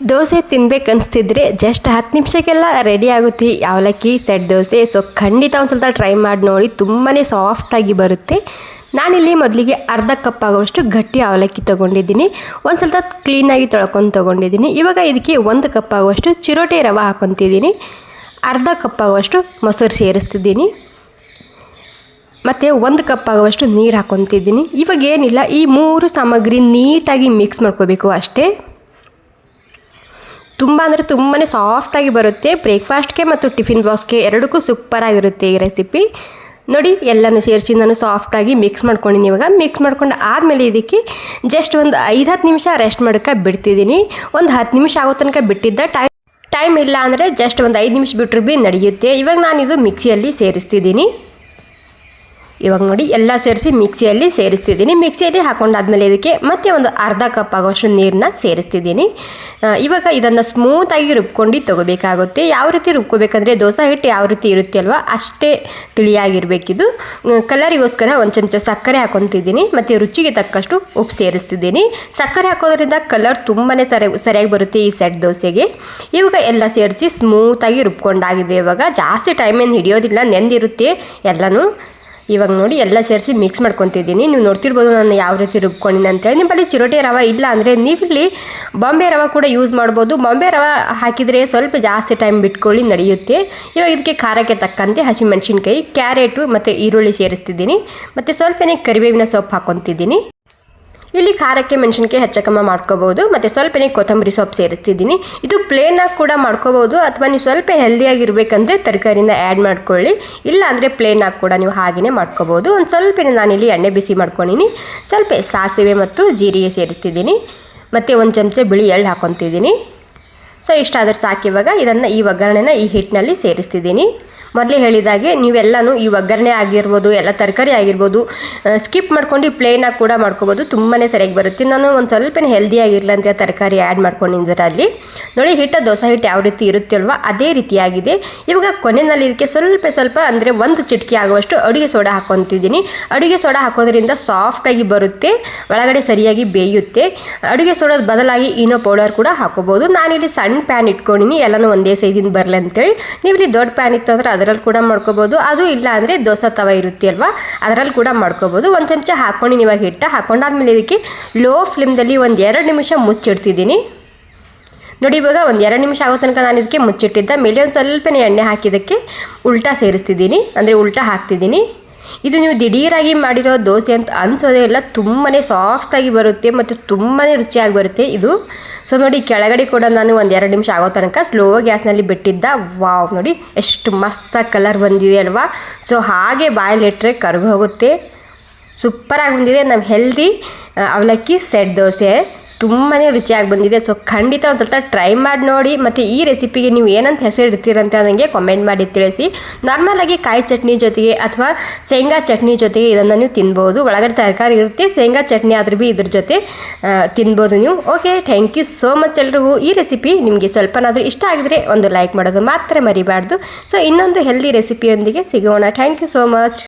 Dosa ತಿನ್ಬೇಕನ್ನಿಸ್ತಿದ್ರೆ just 10 ನಿಮಿಷಕ್ಕೆಲ್ಲ ready ಆಗುತ್ತೆ ಅವಲಕ್ಕಿ set dosa. So ಖಂಡಿತ ಒಂದು ಸ್ವಲ್ಪ ಟ್ರೈ ಮಾಡಿ ನೋಡಿ, ತುಂಬಾ ಸಾಫ್ಟಾಗಿ ಬರುತ್ತೆ. ನಾನಿಲ್ಲಿ ಮೊದಲಿಗೆ ಅರ್ಧ ಕಪ್ ಆಗುವಷ್ಟು ಗಟ್ಟಿ ಅವಲಕ್ಕಿ ತೊಗೊಂಡಿದ್ದೀನಿ. ಒಂದು ಸ್ವಲ್ಪ ಕ್ಲೀನಾಗಿ ತೊಳ್ಕೊಂಡು ತೊಗೊಂಡಿದ್ದೀನಿ. ಇವಾಗ ಇದಕ್ಕೆ 1 ಕಪ್ ಆಗುವಷ್ಟು ಚಿರೋಟಿ ರವೆ ಹಾಕ್ಕೊತಿದ್ದೀನಿ. ಅರ್ಧ ಕಪ್ ಆಗುವಷ್ಟು ಮೊಸರು ಸೇರಿಸ್ತಿದ್ದೀನಿ. ಮತ್ತು 1 ಕಪ್ ಆಗುವಷ್ಟು ನೀರು ಹಾಕ್ಕೊತಿದ್ದೀನಿ. ಇವಾಗ ಏನಿಲ್ಲ, ಈ 3 ಸಾಮಗ್ರಿ ನೀಟಾಗಿ ಮಿಕ್ಸ್ ಮಾಡ್ಕೋಬೇಕು ಅಷ್ಟೇ. ತುಂಬ ಅಂದರೆ ತುಂಬಾ ಸಾಫ್ಟಾಗಿ ಬರುತ್ತೆ. ಬ್ರೇಕ್ಫಾಸ್ಟ್ಗೆ ಮತ್ತು ಟಿಫಿನ್ ಬಾಕ್ಸ್ಗೆ ಎರಡಕ್ಕೂ ಸೂಪರಾಗಿರುತ್ತೆ ಈ ರೆಸಿಪಿ. ನೋಡಿ, ಎಲ್ಲನೂ ಸೇರಿಸಿ ನಾನು ಸಾಫ್ಟಾಗಿ ಮಿಕ್ಸ್ ಮಾಡ್ಕೊಂಡಿದ್ದೀನಿ. ಇವಾಗ ಮಿಕ್ಸ್ ಮಾಡ್ಕೊಂಡು ಆದಮೇಲೆ ಇದಕ್ಕೆ ಜಸ್ಟ್ ಒಂದು 5-10 ನಿಮಿಷ ರೆಸ್ಟ್ ಮಾಡೋಕ್ಕೆ ಬಿಡ್ತಿದ್ದೀನಿ. ಒಂದು 10 ನಿಮಿಷ ಆಗೋ ತನಕ ಬಿಟ್ಟಿದ್ದ ಟೈಮ್ ಇಲ್ಲ ಅಂದರೆ ಜಸ್ಟ್ ಒಂದು 5 ನಿಮಿಷ ಬಿಟ್ಟರು ಭೀ ನಡೆಯುತ್ತೆ. ಇವಾಗ ನಾನಿದು ಮಿಕ್ಸಿಯಲ್ಲಿ ಸೇರಿಸ್ತಿದ್ದೀನಿ. ಇವಾಗ ನೋಡಿ, ಎಲ್ಲ ಸೇರಿಸಿ ಮಿಕ್ಸಿಯಲ್ಲಿ ಸೇರಿಸ್ತಿದ್ದೀನಿ. ಮಿಕ್ಸಿಯಲ್ಲಿ ಹಾಕೊಂಡಾದ್ಮೇಲೆ ಇದಕ್ಕೆ ಮತ್ತೆ ಒಂದು ಅರ್ಧ ಕಪ್ ಆಗೋಷ್ಟು ನೀರನ್ನ ಸೇರಿಸ್ತಿದ್ದೀನಿ. ಇವಾಗ ಇದನ್ನು ಸ್ಮೂತಾಗಿ ರುಬ್ಕೊಂಡು ತೊಗೋಬೇಕಾಗುತ್ತೆ. ಯಾವ ರೀತಿ ರುಬ್ಕೋಬೇಕಂದ್ರೆ, ದೋಸೆ ಹಿಟ್ಟು ಯಾವ ರೀತಿ ಇರುತ್ತೆ ಅಲ್ವಾ ಅಷ್ಟೇ ತಿಳಿಯಾಗಿರಬೇಕಿದು. ಕಲರಿಗೋಸ್ಕರ ಒಂದು ಚಮಚ ಸಕ್ಕರೆ ಹಾಕೊತಿದ್ದೀನಿ. ಮತ್ತು ರುಚಿಗೆ ತಕ್ಕಷ್ಟು ಉಪ್ಪು ಸೇರಿಸ್ತಿದ್ದೀನಿ. ಸಕ್ಕರೆ ಹಾಕೋದ್ರಿಂದ ಕಲರ್ ತುಂಬಾ ಸರಿಯಾಗಿ ಬರುತ್ತೆ ಈ ಸೆಟ್ ದೋಸೆಗೆ. ಇವಾಗ ಎಲ್ಲ ಸೇರಿಸಿ ಸ್ಮೂತಾಗಿ ರುಬ್ಕೊಂಡಾಗಿದೆ. ಇವಾಗ ಜಾಸ್ತಿ ಟೈಮ್ ಏನು ಹಿಡಿಯೋದಿಲ್ಲ, ನೆಂದಿರುತ್ತೆ ಎಲ್ಲನೂ. ಇವಾಗ ನೋಡಿ, ಎಲ್ಲ ಸೇರಿಸಿ ಮಿಕ್ಸ್ ಮಾಡ್ಕೊತಿದ್ದೀನಿ. ನೀವು ನೋಡ್ತಿರ್ಬೋದು ನಾನು ಯಾವ ರೀತಿ ರುಬ್ಕೊಂಡಿನಿ ಅಂತೇಳಿ. ನಿಮ್ಮಲ್ಲಿ ಚಿರೋಟಿ ರವೆ ಇಲ್ಲ ಅಂದರೆ ನೀವಿಲ್ಲಿ ಬಾಂಬೆ ರವೆ ಕೂಡ ಯೂಸ್ ಮಾಡ್ಬೋದು. ಬಾಂಬೆ ರವೆ ಹಾಕಿದರೆ ಸ್ವಲ್ಪ ಜಾಸ್ತಿ ಟೈಮ್ ಬಿಟ್ಕೊಳ್ಳಿ, ನಡೆಯುತ್ತೆ. ಇವಾಗ ಇದಕ್ಕೆ ಖಾರಕ್ಕೆ ತಕ್ಕಂತೆ ಹಸಿಮೆಣಸಿನ್ಕಾಯಿ, ಕ್ಯಾರೆಟು ಮತ್ತು ಈರುಳ್ಳಿ ಸೇರಿಸ್ತಿದ್ದೀನಿ. ಮತ್ತು ಸ್ವಲ್ಪನೇ ಕರಿಬೇವಿನ ಸೊಪ್ಪು ಹಾಕ್ಕೊತಿದ್ದೀನಿ. ಇಲ್ಲಿ ಖಾರಕ್ಕೆ ಮೆಣಸಿನ್ಕಾಯಿ ಹೆಚ್ಚಕಮ್ಮ ಮಾಡ್ಕೋಬೋದು. ಮತ್ತು ಸ್ವಲ್ಪನೇ ಕೊತ್ತಂಬರಿ ಸೊಪ್ಪು ಸೇರಿಸ್ತಿದ್ದೀನಿ. ಇದು ಪ್ಲೇನಾಗಿ ಕೂಡ ಮಾಡ್ಕೋಬೋದು, ಅಥವಾ ನೀವು ಸ್ವಲ್ಪ ಹೆಲ್ದಿಯಾಗಿರ್ಬೇಕಂದ್ರೆ ತರಕಾರಿಯಿಂದ ಆ್ಯಡ್ ಮಾಡ್ಕೊಳ್ಳಿ. ಇಲ್ಲ ಅಂದರೆ ಪ್ಲೇನಾಗಿ ಕೂಡ ನೀವು ಹಾಗೆಯೇ ಮಾಡ್ಕೋಬೋದು. ಒಂದು ಸ್ವಲ್ಪನೇ ನಾನಿಲ್ಲಿ ಎಣ್ಣೆ ಬಿಸಿ ಮಾಡ್ಕೊಂಡಿನಿ. ಸ್ವಲ್ಪ ಸಾಸಿವೆ ಮತ್ತು ಜೀರಿಗೆ ಸೇರಿಸ್ತಿದ್ದೀನಿ. ಮತ್ತು ಒಂದು ಚಮಚ ಬಿಳಿ ಎಳ್ಳು ಹಾಕ್ಕೊತಿದ್ದೀನಿ. ಸೊ ಇಷ್ಟಾದರೆ ಸಾಕು. ಇವಾಗ ಇದನ್ನು ಈ ಒಗ್ಗರಣೆನ ಈ ಹಿಟ್ಟಿನಲ್ಲಿ ಸೇರಿಸ್ತಿದ್ದೀನಿ. ಮೊದಲೇ ಹೇಳಿದಾಗೆ ನೀವೆಲ್ಲನೂ ಈ ಒಗ್ಗರಣೆ ಆಗಿರ್ಬೋದು, ಎಲ್ಲ ತರಕಾರಿ ಆಗಿರ್ಬೋದು, ಸ್ಕಿಪ್ ಮಾಡ್ಕೊಂಡು ಪ್ಲೇನಾಗಿ ಕೂಡ ಮಾಡ್ಕೋಬೋದು. ತುಂಬಾ ಸರಿಯಾಗಿ ಬರುತ್ತೆ. ನಾನು ಒಂದು ಸ್ವಲ್ಪನೇ ಹೆಲ್ದಿಯಾಗಿರಲಿ ಅಂತ ತರಕಾರಿ ಆ್ಯಡ್ ಮಾಡ್ಕೊಂಡಿದ್ದರೆ ಅಲ್ಲಿ ನೋಡಿ, ಹಿಟ್ಟು ದೋಸೆ ಹಿಟ್ಟು ಯಾವ ರೀತಿ ಇರುತ್ತೆ ಅಲ್ವಾ ಅದೇ ರೀತಿಯಾಗಿದೆ. ಇವಾಗ ಕೊನೆಯಲ್ಲಿ ಇದಕ್ಕೆ ಸ್ವಲ್ಪ ಅಂದರೆ 1 ಚಿಟಿಕೆ ಆಗುವಷ್ಟು ಅಡುಗೆ ಸೋಡಾ ಹಾಕ್ಕೊತಿದ್ದೀನಿ. ಅಡುಗೆ ಸೋಡಾ ಹಾಕೋದ್ರಿಂದ ಸಾಫ್ಟಾಗಿ ಬರುತ್ತೆ, ಒಳಗಡೆ ಸರಿಯಾಗಿ ಬೇಯುತ್ತೆ. ಅಡುಗೆ ಸೋಡಾದ ಬದಲಾಗಿ ಈನೋ ಪೌಡರ್ ಕೂಡ ಹಾಕೋಬೋದು. ನಾನಿಲ್ಲಿ ಸಣ್ಣ ಪ್ಯಾನ್ ಇಟ್ಕೊಂಡಿನಿ, ಎಲ್ಲನೂ ಒಂದೇ ಸೈಜಿಂದ ಬರಲಿ ಅಂತೇಳಿ. ನೀವಿಲ್ಲಿ ದೊಡ್ಡ ಪ್ಯಾನ್ ಇತ್ತಂದ್ರೆ ಅದರಲ್ಲಿ ಕೂಡ ಮಾಡ್ಕೋಬೋದು. ಅದು ಇಲ್ಲ ಅಂದರೆ ದೋಸೆ ತವ ಇರುತ್ತೆ ಅಲ್ವಾ ಅದರಲ್ಲಿ ಕೂಡ ಮಾಡ್ಕೋಬೋದು. ಒಂದು ಚಮಚ ಹಾಕ್ಕೊಂಡು ಇವಾಗ ಹಿಟ್ಟು ಹಾಕೊಂಡಾದ್ಮೇಲೆ ಇದಕ್ಕೆ ಲೋ ಫ್ಲೇಮ್ದಲ್ಲಿ ಒಂದು 2 ನಿಮಿಷ ಮುಚ್ಚಿಡ್ತಿದ್ದೀನಿ. ನೋಡಿ, ಇವಾಗ ಒಂದು 2 ನಿಮಿಷ ಆಗೋ ತನಕ ನಾನು ಇದಕ್ಕೆ ಮುಚ್ಚಿಟ್ಟಿದ್ದ ಮೇಲೆ ಒಂದು ಸ್ವಲ್ಪನೇ ಎಣ್ಣೆ ಹಾಕಿದ್ದಕ್ಕೆ ಉಲ್ಟಾ ಸೇರಿಸ್ತಿದ್ದೀನಿ, ಅಂದರೆ ಉಲ್ಟಾ ಹಾಕ್ತಿದ್ದೀನಿ. ಇದು ನೀವು ದಿಢೀರಾಗಿ ಮಾಡಿರೋ ದೋಸೆ ಅಂತ ಅನಿಸೋದೇ ಇಲ್ಲ, ತುಂಬಾ ಸಾಫ್ಟಾಗಿ ಬರುತ್ತೆ ಮತ್ತು ತುಂಬಾ ರುಚಿಯಾಗಿ ಬರುತ್ತೆ ಇದು. ಸೊ ನೋಡಿ, ಕೆಳಗಡೆ ಕೂಡ ನಾನು ಒಂದು 2 ನಿಮಿಷ ಆಗೋ ತನಕ ಸ್ಲೋ ಗ್ಯಾಸ್ನಲ್ಲಿ ಬಿಟ್ಟಿದ್ದ. ವಾವ್, ನೋಡಿ ಎಷ್ಟು ಮಸ್ತಾಗಿ ಕಲರ್ ಬಂದಿದೆ ಅಲ್ವಾ. ಸೊ ಹಾಗೆ ಬಾಯಲ್ಲಿಟ್ಟರೆ ಕರ್ಗು ಹೋಗುತ್ತೆ. ಸೂಪರಾಗಿ ಬಂದಿದೆ ನಮ್ಮ ಹೆಲ್ದಿ ಅವಲಕ್ಕಿ ಸೆಟ್ ದೋಸೆ. ತುಂಬಾ ರುಚಿಯಾಗಿ ಬಂದಿದೆ. ಸೊ ಖಂಡಿತ ಒಂದು ಸ್ವಲ್ಪ ಟ್ರೈ ಮಾಡಿ ನೋಡಿ. ಮತ್ತು ಈ ರೆಸಿಪಿಗೆ ನೀವು ಏನಂತ ಹೆಸರು ಇಡ್ತೀರಂತ ನನಗೆ ಕಾಮೆಂಟ್ ಮಾಡಿ ತಿಳಿಸಿ. ನಾರ್ಮಲಾಗಿ ಕಾಯಿ ಚಟ್ನಿ ಜೊತೆಗೆ ಅಥವಾ ಶೇಂಗಾ ಚಟ್ನಿ ಜೊತೆಗೆ ಇದನ್ನು ನೀವು ತಿನ್ಬೋದು. ಒಳಗಡೆ ತರಕಾರಿ ಇರುತ್ತೆ, ಶೇಂಗಾ ಚಟ್ನಿ ಆದ್ರೂ ಭೀ ಇದ್ರ ಜೊತೆ ತಿನ್ಬೋದು ನೀವು. Okay, thank you so much ಎಲ್ರಿಗೂ. ಈ ರೆಸಿಪಿ ನಿಮಗೆ ಸ್ವಲ್ಪನಾದರೂ ಇಷ್ಟ ಆಗಿದ್ರೆ ಒಂದು ಲೈಕ್ ಮಾಡೋದು ಮಾತ್ರ ಮರಿಬಾರ್ದು. ಸೊ ಇನ್ನೊಂದು ಹೆಲ್ದಿ ರೆಸಿಪಿಯೊಂದಿಗೆ ಸಿಗೋಣ. Thank you so much.